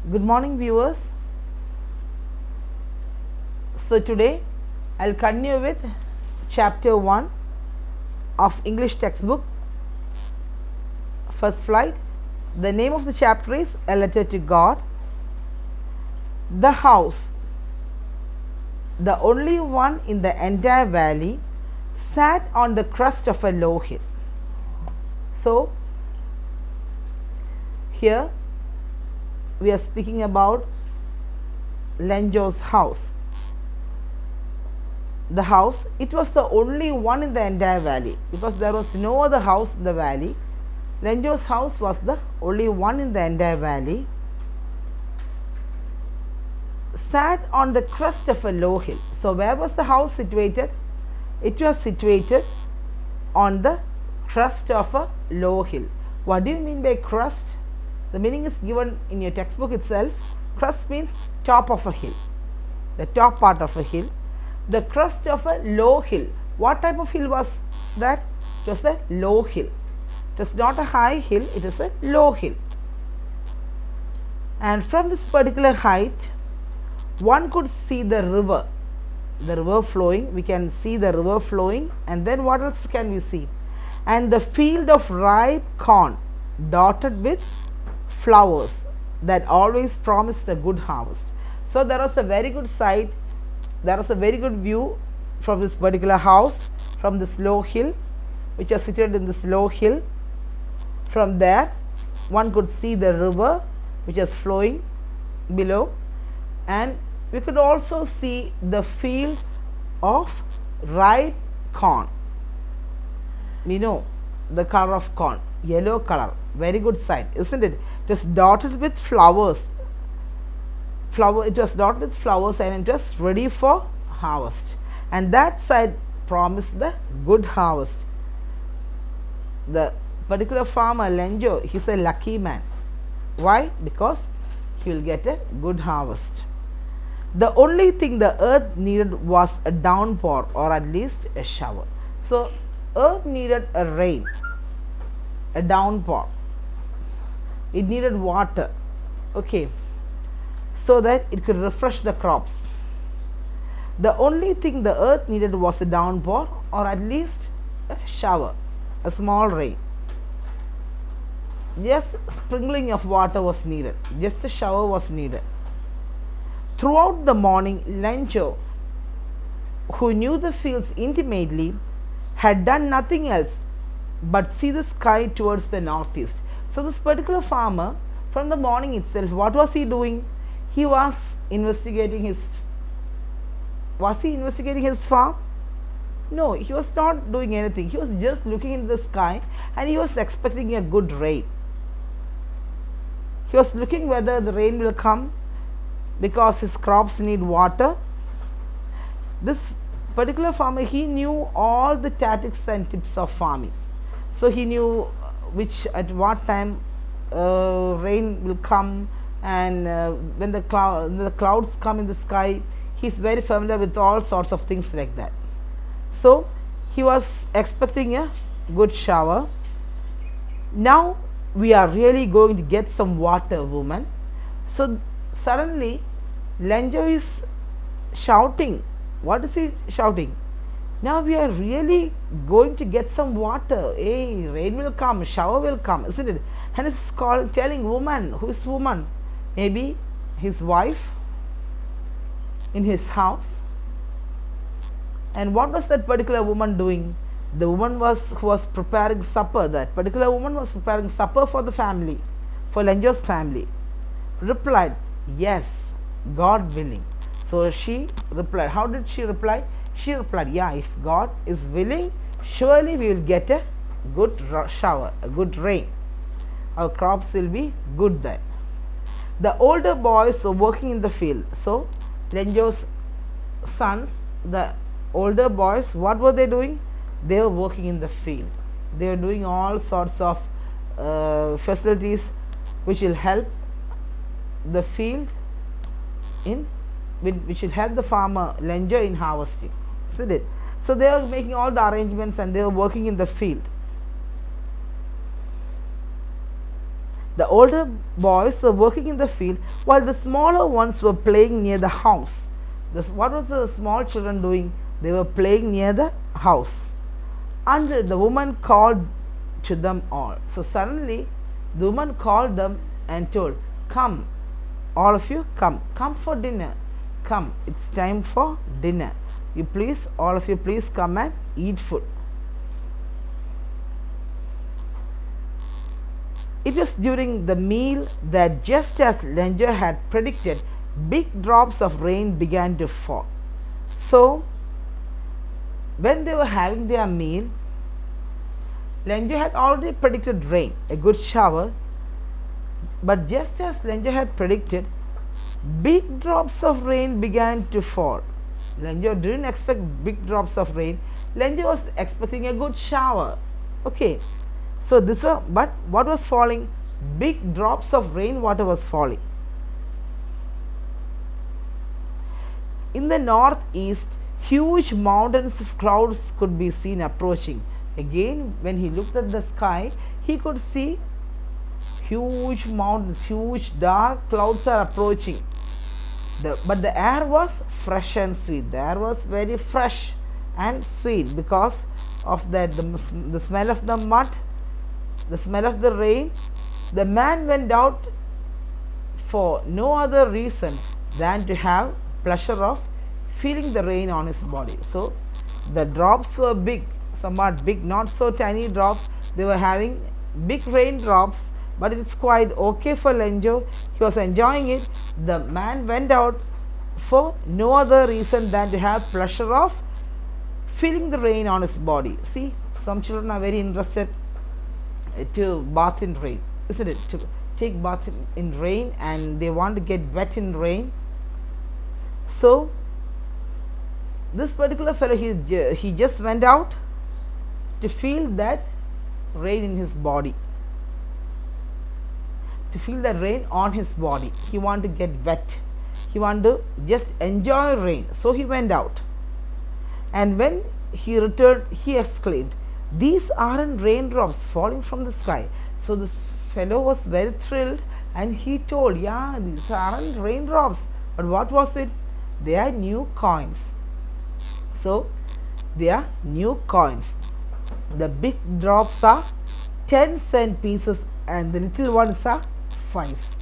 Good morning, viewers. So, today I'll continue with chapter 1 of English textbook, First Flight. The name of the chapter is A Letter to God. The house, the only one in the entire valley, sat on the crest of a low hill. So, here we are speaking about Lenjo's house. The house, it was the only one in the entire valley because there was no other house in the valley. Lenjo's house was the only one in the entire valley. Sat on the crest of a low hill. So, where was the house situated? It was situated on the crest of a low hill. What do you mean by crest? The meaning is given in your textbook itself. Crest means top of a hill, the top part of a hill, the crest of a low hill. What type of hill was that? It was a low hill. It was not a high hill, it is a low hill. And from this particular height, one could see the river flowing. We can see the river flowing, and then what else can we see? And the field of ripe corn dotted with flowers that always promised a good harvest. So, there was a very good sight, there was a very good view from this particular house, from this low hill, which was situated in this low hill. From there, one could see the river which was flowing below, and we could also see the field of ripe corn. We know the color of corn, yellow color, very good sight, isn't it? It was dotted with flowers. It was dotted with flowers and it was ready for harvest. And that side promised the good harvest. The particular farmer Lenjo, he's a lucky man. Why? Because he will get a good harvest. The only thing the earth needed was a downpour, or at least a shower. So, earth needed a rain, a downpour. It needed water, okay, so that it could refresh the crops. The only thing the earth needed was a downpour, or at least a shower, a small rain. Just sprinkling of water was needed, just a shower was needed. Throughout the morning, Lenjo, who knew the fields intimately, had done nothing else but see the sky towards the northeast. So, this particular farmer, from the morning itself, what was he doing? He was investigating his farm? No, he was not doing anything. He was just looking into the sky and he was expecting a good rain. He was looking whether the rain will come because his crops need water. This particular farmer, he knew all the tactics and tips of farming. So, he knew at what time rain will come, and when the clouds come in the sky, he is very familiar with all sorts of things like that. So, he was expecting a good shower. Now, we are really going to get some water, woman. So, suddenly Lenjo is shouting. What is he shouting? Now we are really going to get some water. Hey, rain will come, shower will come, isn't it? And it's called telling woman. Who is woman? Maybe his wife in his house. And what was that particular woman doing? The woman who was preparing supper. That particular woman was preparing supper for the family, for Lenjo's family. Replied, yes, God willing. So she replied. How did she reply? She replied, yeah, if God is willing, surely we will get a good shower, a good rain. Our crops will be good then. The older boys were working in the field. So, Lenjo's sons, the older boys, what were they doing? They were working in the field. They were doing all sorts of facilities which will help the field which will help the farmer Lenjo in harvesting, isn't it? So, they were making all the arrangements and they were working in the field. The older boys were working in the field while the smaller ones were playing near the house. What was the small children doing? They were playing near the house. And the woman called to them all. So suddenly the woman called them and told, "Come, all of you, come for dinner. Come, it's time for dinner. You please, all of you, please come and eat food." It was during the meal that, just as Lenjo had predicted, big drops of rain began to fall. So, when they were having their meal, Lenjo had already predicted rain, a good shower. But just as Lenjo had predicted, big drops of rain began to fall. Lenjo didn't expect big drops of rain. Lenjo was expecting a good shower. Okay. So but what was falling? Big drops of rainwater was falling. In the northeast, huge mountains of clouds could be seen approaching. Again, when he looked at the sky, he could see huge mountains, huge dark clouds are approaching. But the air was fresh and sweet. The air was very fresh and sweet because of that, the smell of the mud, the smell of the rain. The man went out for no other reason than to have pleasure of feeling the rain on his body. So the drops were big, somewhat big, not so tiny drops. They were having big raindrops, but it's quite okay for Lenjo. He was enjoying it. The man went out for no other reason than to have pleasure of feeling the rain on his body. See, some children are very interested to bath in rain, isn't it? To take bath in rain, and they want to get wet in rain. So this particular fellow, he just went out to feel that rain in his body, to feel the rain on his body. He wanted to get wet. He wanted to just enjoy rain. So he went out. And when he returned, he exclaimed, "These aren't raindrops falling from the sky." So this fellow was very thrilled, and he told, "Yeah, these aren't raindrops." But what was it? They are new coins. So they are new coins. The big drops are 10-cent pieces, and the little ones are 5s.